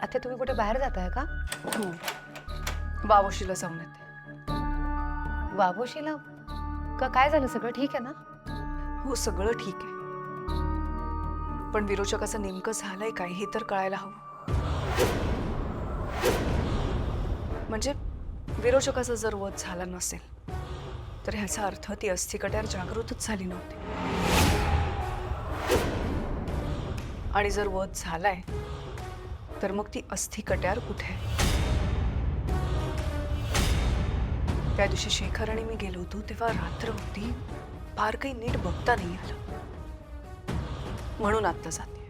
आता तुम्ही कुठे बाहेर जाताय का? बाबोशीला जाऊन येते. बाबोशीला का? काय झालं? सगळं ठीक आहे ना? हो सगळं ठीक आहे, पण विरोचकाचं नेमकं झालंय काय हे तर कळायला हवं. म्हणजे विरोचकाचा जर वध झाला नसेल तर ह्याचा अर्थ ती अस्थिकट्यार जागृतच झाली नव्हती, आणि जर वध झालाय तर मग ती अस्थिकट्यार कुठे आहे? त्या दिवशी शेखर आणि मी गेलो होतो तेव्हा रात्र होती, फार काही नीट बघता नाही आलं, म्हणून आत्ता जाते.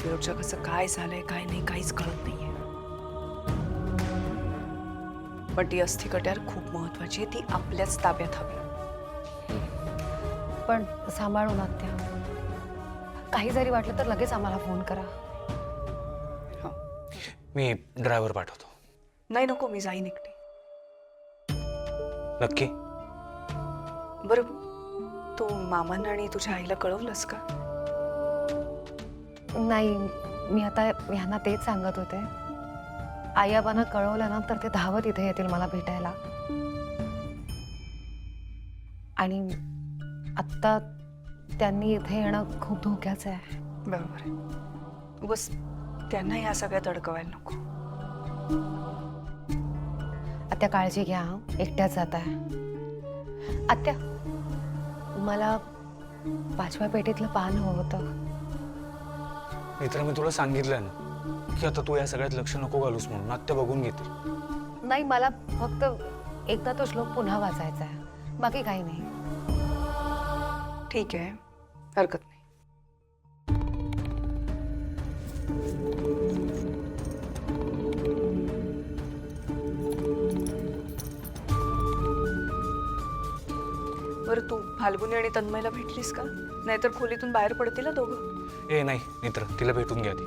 विरोचकाचं काय झालंय काय नाही काहीच कळत नाहीये. पण ती अस्थिकट्यार खूप महत्वाची आहे, ती आपल्याच ताब्यात हवी. पण सांभाळून आत्या. काही जरी वाटलं तर लगेच आम्हाला फोन करा. मी ड्रायव्हर पाठवतो. नाही नको, मी जाईन एकटी. नक्की? बरं, तू मामांना आणि तुझ्या आईला कळवलंस का? नाही, मी आता ह्यांना तेच सांगत होते. आई आबांना कळवलं ना तर ते धावत इथे येतील मला भेटायला. आणि आत्ता त्यांनी इथे येणं खूप धोक्याचं आहे. बरोबर आहे. बस त्यांना या सगळ्यात अडकवायला नको. आत्या काळजी घ्या, एकट्याच जात आहे. आत्या, मला 5व्या पेटीतलं पान हवं होतं. मित्र, मी तुला सांगितलं ना की आता तू या सगळ्यात लक्ष नको घालूस म्हणून. आत्या बघून घेतील. नाही, मला फक्त एकदा तो श्लोक पुन्हा वाचायचा आहे, बाकी काही नाही. ठीक आहे, हरकत नाही. बरं, तू फाल्गुनी आणि तन्मयला भेटलीस का? नाहीतर खोलीतून बाहेर पडतील ना दोघं. ए नाही मित्र, तिला भेटून घ्या ती.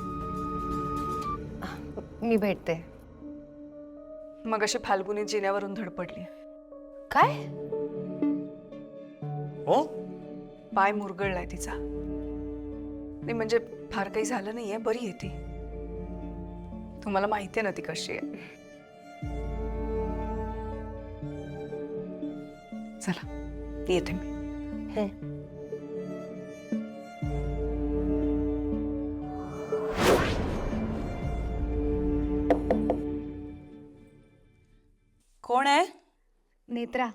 मी भेटते. मग अशी फाल्गुनी जिन्यावरून धडपडली. काय? हो, पाय मुरगळलाय तिचा. नाही म्हणजे फार काही झालं नाहीये, बरी आहे ती. तुम्हाला माहिती आहे ना ती कशी आहे. चला येते मी. कोण आहे? Netra.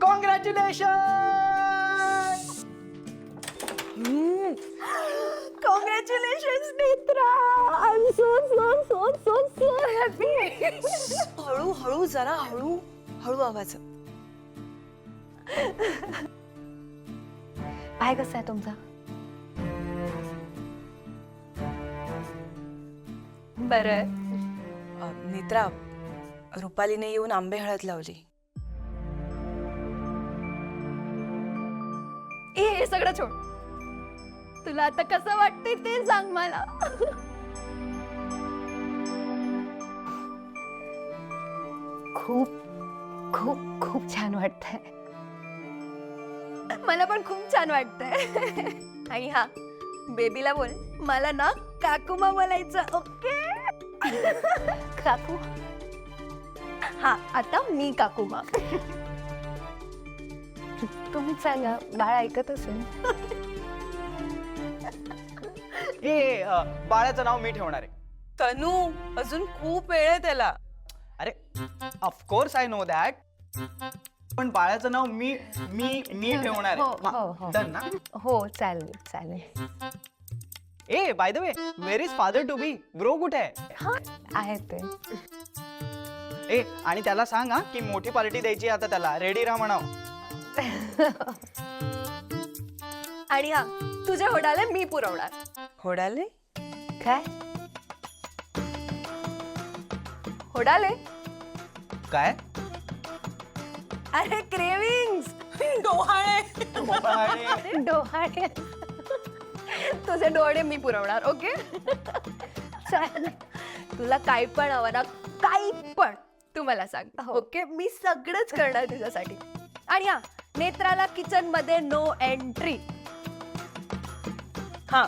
Congratulations Netra. I am so so so so so happy. हळू हळू, जरा हळू हळू आवाज. पाय कसा आहे तुमचा? बरं. नेत्रा, रुपालीने येऊन आंबे हळद लावली. हे सगळं छोड. तुला आता कसं वाटतंय ते सांग मला. खूप खूप खूप छान वाटतंय. मला पण खूप छान वाटतंय. आणि हा, बेबीला बोल मला ना काकूमा बोलायचं. ओके? काकू? हा, आता मी काकूमा. तुम्ही सांगा, बाळ ऐकत असेल. बाळाचं नाव मी ठेवणार आहे. तनू, अजून खूप वेळ आहे त्याला. अरे ऑफकोर्स आय नो दॅट, पण बाळाचं नाव मी मी मी ठेवणार हो, हो, आहे. हो. डन ना? हो, चालेल चालेल. ए by the way, where is father to be? Bro कुठे आहे? हा, आहे ते. ए, आणि त्याला सांग हा की मोठी पार्टी द्यायची आता, त्याला रेडी राहा म्हणाव. आणि हा, तुझे होडाले मी पुरवणार. होडाले? काय? होडाले? काय? अरे क्रेविंग्स. डोहाळे. डोहाळे. तुझे डोळे मी पुरवणार. ओके? चालेल. तुला काही पण हवं ना, काही पण तू तू मला सांग. ओके, मी सगळंच करणार तुझ्यासाठी. आणि हा, नेत्राला किचन मध्ये नो एंट्री. हा,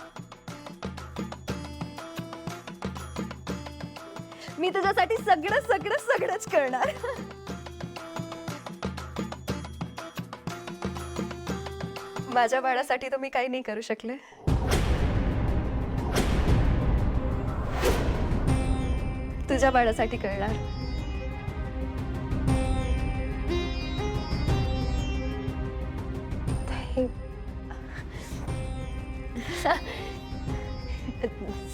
मी तुझ्यासाठी सगळंच करणार. माझ्या बाळासाठी तर मी काही नाही करू शकले. तुझ्या बाळासाठी करणार.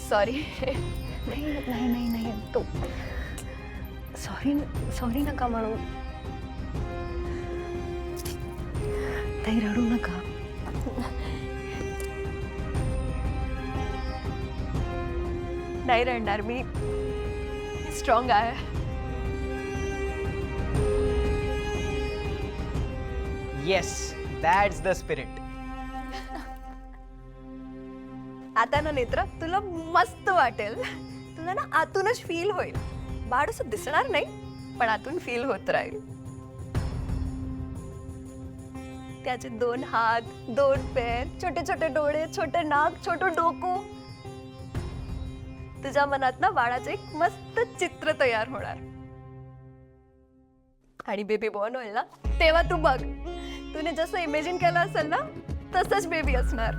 सॉरी. नाही नाही नाही नाही तो सॉरी सॉरी नका म्हणू. ताई रडू नका. नाही रडणार मी. स्ट्रॉंग आहे. Yes, that's the spirit. आता ना नेत्र, तुला मस्त वाटेल. तुला ना आतूनच फील होईल. बाळ असं दिसणार नाही, पण आतून फील होत राहील. त्याचे 2 हात, 2 पैर, छोटे छोटे डोळे, छोटे नाक, छोटं डोकं. तुझ्या मनात ना बाळाचं एक मस्त चित्र तयार होणार. आणि बेबी बॉर्न होईल ना, तेव्हा तू बघ, तूने जसं इमेजिन केलं असेल ना, तसंच बेबी असणार.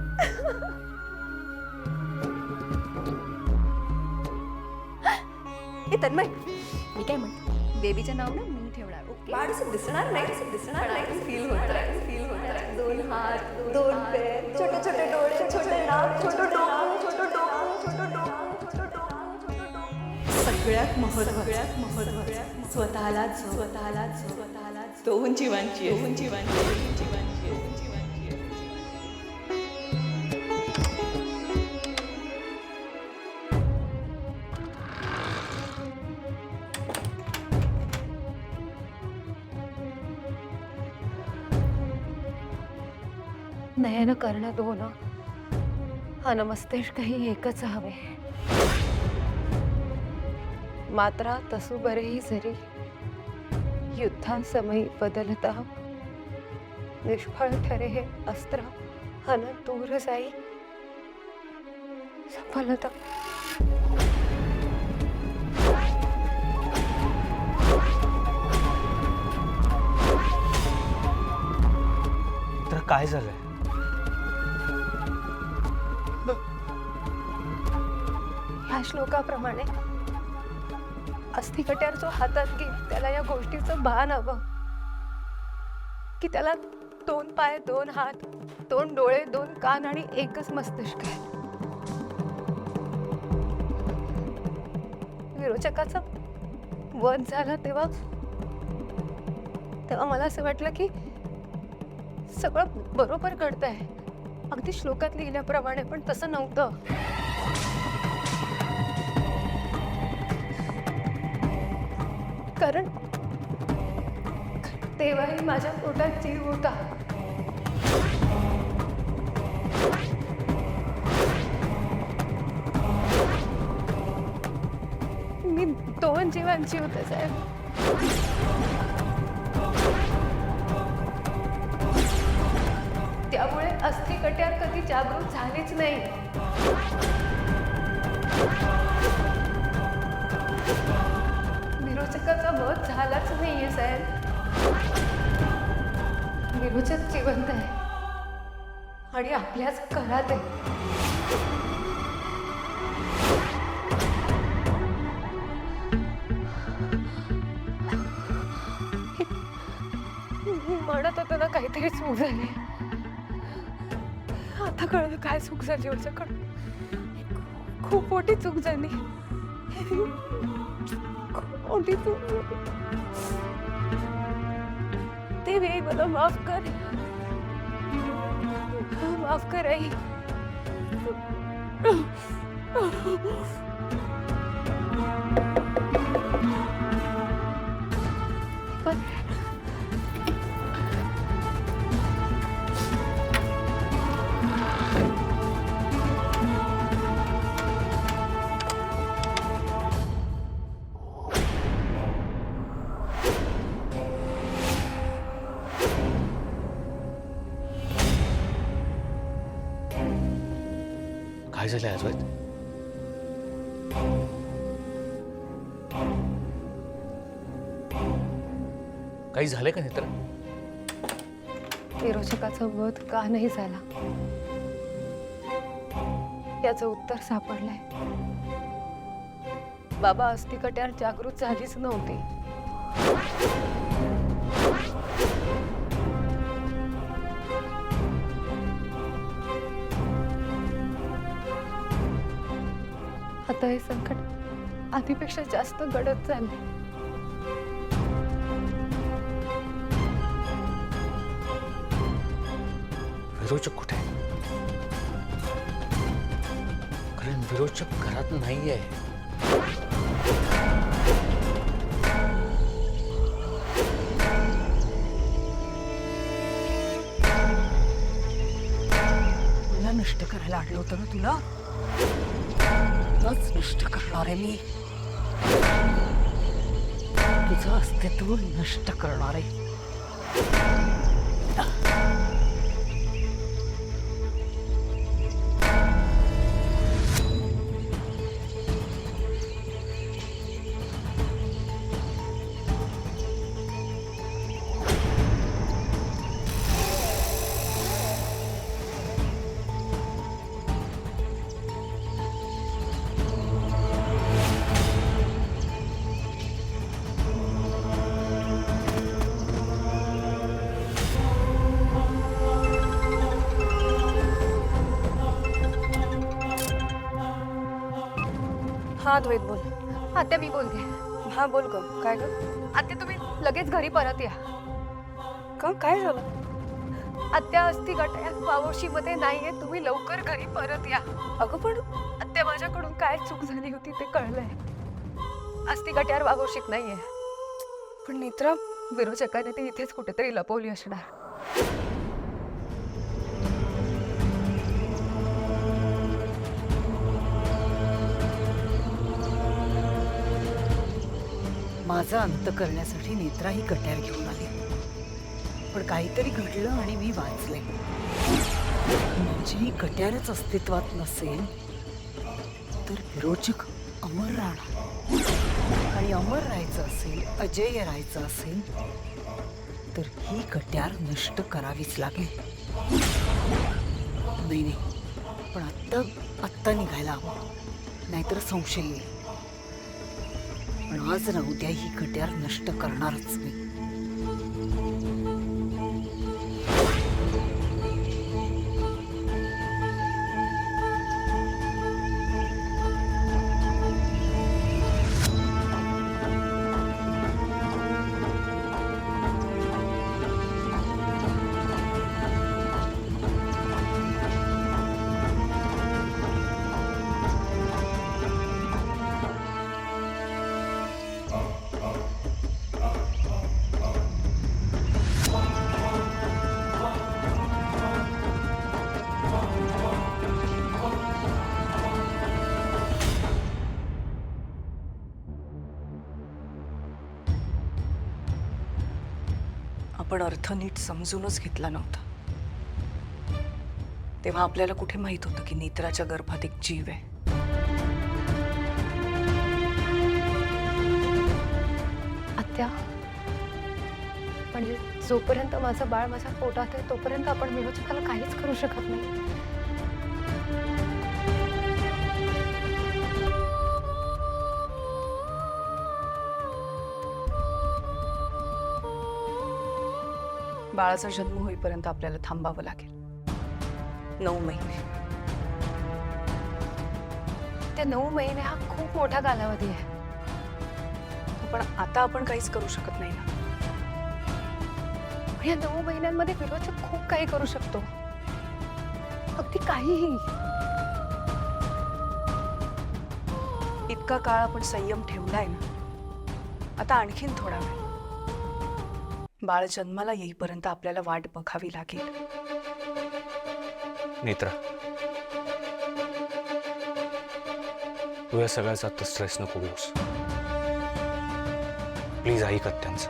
तन्मय, मी काय म्हणते, बेबीचं नाव ना मी ठेवणार. ओके, बाळ असं दिसणार नाही, फील होत राहील. 2 हात, 2 पैर, छोटे छोटे डोळे, छोटे नाक, छोटं डोकं, छोटं डोकं, छोटं डोकं, छोटं डोकं, छोटं डोकं. सगळ्यात महत्त्वाचं स्वतःलाच 2 जीवांची. नयन कर्ण 2 अन मस्तिष्कही एकच हवे. मात्रा तसू बरेही जरी युद्धासमयी बदलता निष्फळ ठरे हे अस्त्र अन दूर जाई सफलता. तर काय झालंय? ह्या श्लोकाप्रमाणे अस्थिकट्यार जो हातात घेईल त्याला या गोष्टीचं भान हवं की त्याला 2 पाय, 2 हात, 2 डोळे, 2 कान आणि एकच मस्तिष्क आहे. विरोचकाचा वध झाला तेव्हा मला असं वाटलं की सगळं बरोबर घडतंय, अगदी श्लोकात लिहिल्याप्रमाणे. पण तसं नव्हतं. कारण तेव्हाही माझ्या पोटात जीव होता. मी 2 जीवांची होते साहेब. त्यामुळे अस्थिकट्यार कधी जागृत झालीच नाही. विरोचकाचा वध झालाच नाहीये साहेब. विरोचक जिवंत आहे आणि आपल्याच घरात आहे. म्हणत होतो ना काहीतरी चूक झाली. आता कळलं काय चूक झाली माझ्याकडून. खूप मोठी चूक झाली. खूप मोठी चूक झाली. ते वेळी मला माफ कर. माफ कर आई. पण काय झालंय अद्वैत? काही झालंय का नेत्रा? विरोचकाचा वध का नाही झाला याचं उत्तर सापडलंय. बाबा अस्थिकट्यार जागृत झालीच नव्हती. आता हे संकट आधीपेक्षा जास्त गडद झाले. विरोचक कुठे आहे? कारण विरोचक घरात नाहीये. तुला नष्ट करायला आणलं होतं ना तुला? तुलाच नष्ट करणार आहे मी. तुझं अस्तित्व नष्ट करणार आहे. हा द्वैत बोल. आत्या मी बोलते. हा बोल ग. काय ग? आत्या तुम्ही लगेच घरी परत या. का काय झालं? आत्या अस्थिकट्यार वावोशीमध्ये नाहीये. तुम्ही लवकर घरी परत या. अगं पण आत्या माझ्याकडून काय चूक झाली होती ते कळलंय. अस्थिकट्यार वावोशीत नाहीये. पण नेत्रा, विरोचकाने ती इथेच कुठेतरी लपवली असणार. माझा अंत करण्यासाठी नेत्रा ही कट्यार घेऊन आली. पण काहीतरी घडलं आणि मी वाचले. म्हणजे ही कट्यारच अस्तित्वात नसेल तर विरोचक अमर राहणार. आणि अमर राहायचं असेल, अजेय राहायचं असेल तर ही कट्यार नष्ट करावीच लागेल. नाही नाही, पण आत्ता निघायला हवं, नाहीतर संशय येईल. पण आज ना उद्या ही कट्यार नष्ट करणारच मी. आपण अर्थ नीट समजूनच घेतला नव्हता. तेव्हा आपल्याला कुठे माहित होतं की नेत्राच्या गर्भात एक जीव आहे. आत्या म्हणजे जोपर्यंत माझं बाळ माझ्या पोटात आहे तोपर्यंत आपण विरोचकाला काहीच करू शकत नाही. बाळाचा जन्म होईपर्यंत आपल्याला थांबावं लागेल. 9 महिने. ते 9 महिने हा खूप मोठा कालावधी आहे. पण आता आपण काहीच करू शकत नाही ना. या 9 महिन्यांमध्ये विरोचक खूप काही करू शकतो. अगदी काहीही. इतका काळ आपण संयम ठेवलाय ना, आता आणखीन थोडा वेळ. बाळ जन्माला येईपर्यंत आपल्याला वाट बघावी लागेल. नेत्रा, तू या सगळ्याचा आता स्ट्रेस नको घेऊस. प्लीज ऐक आत्यांचं.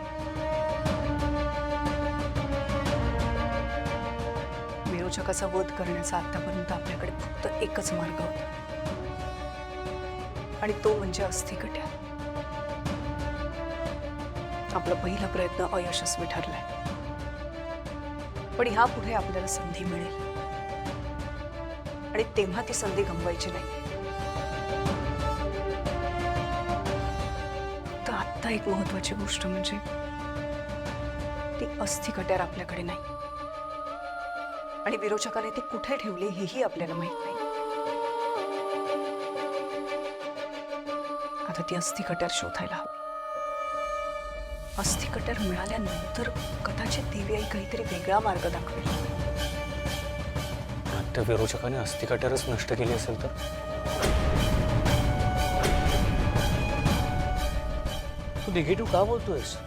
विरोचकाचा वध करण्याचा आतापर्यंत आपल्याकडे फक्त एकच मार्ग होता आणि तो म्हणजे अस्थिकट्या. आपला पहिला प्रयत्न अयशस्वी ठरलाय, पण ह्यापुढे आपल्याला संधी मिळेल आणि तेव्हा ती संधी गमवायची नाही. तर आत्ता एक महत्वाची गोष्ट म्हणजे ती अस्थिकट्यार आपल्याकडे नाही आणि विरोचकाने ती कुठे ठेवली हेही आपल्याला माहित नाही. आता ती अस्थिकट्यार शोधायला हवी. अस्थिकट्यार मिळाल्यानंतर कदाचित देवी आई काहीतरी वेगळा मार्ग दाखवेल. त्या विरोचकाने अस्थिकट्यारच नष्ट केली असेल तर? तू निगेटिव्ह का बोलतोयस?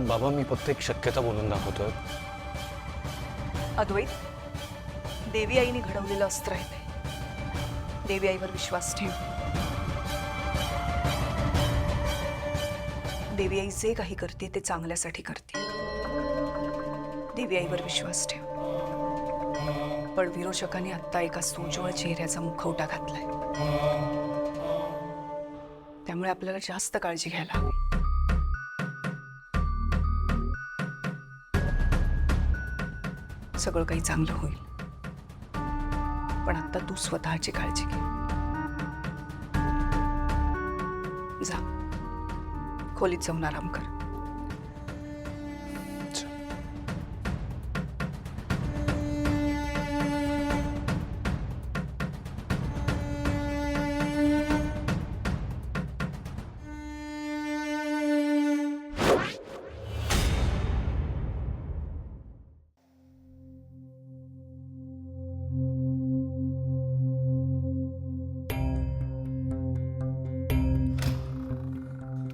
बाबा, मी फक्त एक शक्यता बोलून दाखवतोय. अद्वैत, देवी आईने घडवलेलं अस्त्र आहे ते. देवी आईवर विश्वास ठेव. देवी आई जे काही करते ते चांगल्यासाठी करते. देवी आईवर विश्वास ठेव. पण विरोचकाने आत्ता एका सोज्वळ चेहऱ्याचा मुखवटा घातलाय, त्यामुळे आपल्याला जास्त काळजी घ्यायला हवी. सगळं काही चांगलं होईल, पण आता तू स्वतःची काळजी घे. जा, खोलीत जाऊन आराम कर.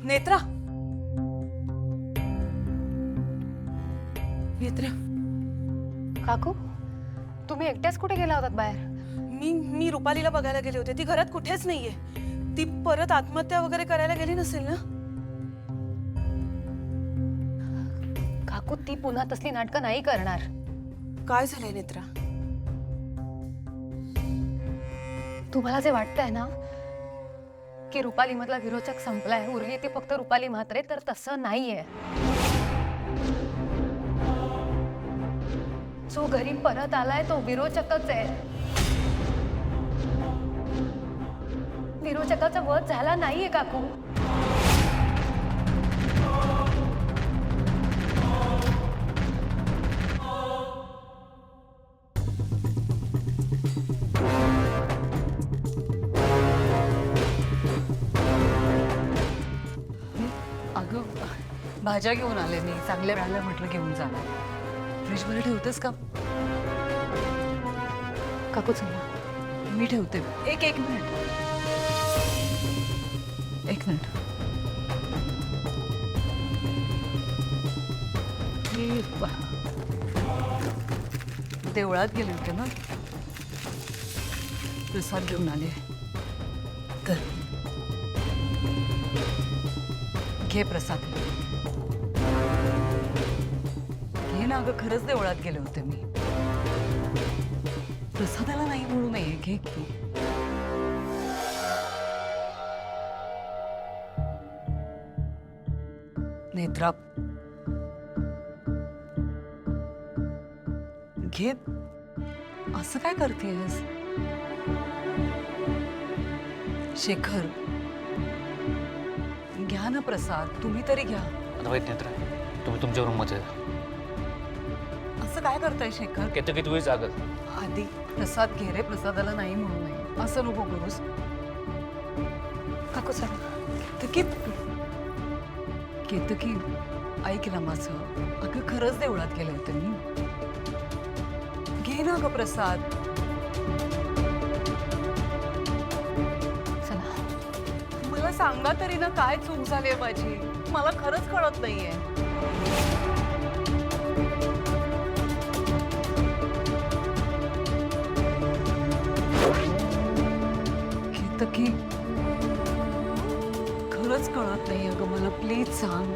नेत्रा, नेत्रा, काकू, तुम्ही एकट्याच कुठे गेला होतात बाहेर? मी रुपालीला बघायला गेले होते. ती घरात कुठेच नाहीये. ती परत आत्महत्या वगैरे करायला गेली नसेल ना? काकू, ती पुन्हा तसली नाटकं नाही करणार. काय झालंय नेत्रा? तुम्हाला जे वाटतंय ना की रुपाली मधला विरोचक संपलाय, उरली ती फक्त रुपाली म्हात्रे, तर तसं नाहीये. जो घरी परत आलाय तो विरोचकच आहे. विरोचकाचा वध झाला नाहीये काकू. अगं, भाज्या घेऊन आले मी. चांगल्या मिळाल्या म्हटलं घेऊन जा. फ्रीजमध्ये ठेवतेस का? काकू चला. मी ठेवते. एक मिनिट. एक मिनिट. मी देवळात गेले होते ना, प्रसाद घेऊन आले. तर घे प्रसाद. घे ना अगं, खरंच देवळात गेले होते मी. प्रसादाला नाही म्हणू नये. घे की. नेत्रा, घे. असं काय करतेस? शेखर, घ्या ना प्रसाद. तुम्ही तरी घ्या. अद्वैत, नेत्रा, तुम्ही तुमच्या रूममध्ये जा. असं काय करताय शेखर? केतकी तू जागल. आधी प्रसाद घे रे. प्रसादाला नाही म्हणू नये. असं नको करूस. काकू चला. केतकी, ऐक ना माझं. अगं, खरंच देवळात गेले होते मी. घे ना ग प्रसाद. चला. मला सांगा तरी ना, काय चूक झाली आहे माझी. मला खरंच कळत नाहीये. केतकी, खरंच कळत नाही अगं मला. प्लीज सांग.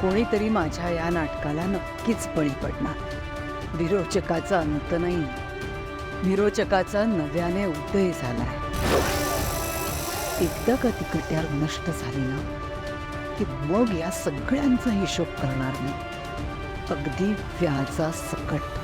कोणीतरी माझ्या या नाटकाला नक्कीच बळी पडणार. विरोचकाचा अंत नाही, विरोचकाचा नव्याने उदय झालाय. एकदा का ती कट्यार नष्ट झाली ना की मग या सगळ्यांचा हिशोब करणार मी, अगदी व्याजासकट.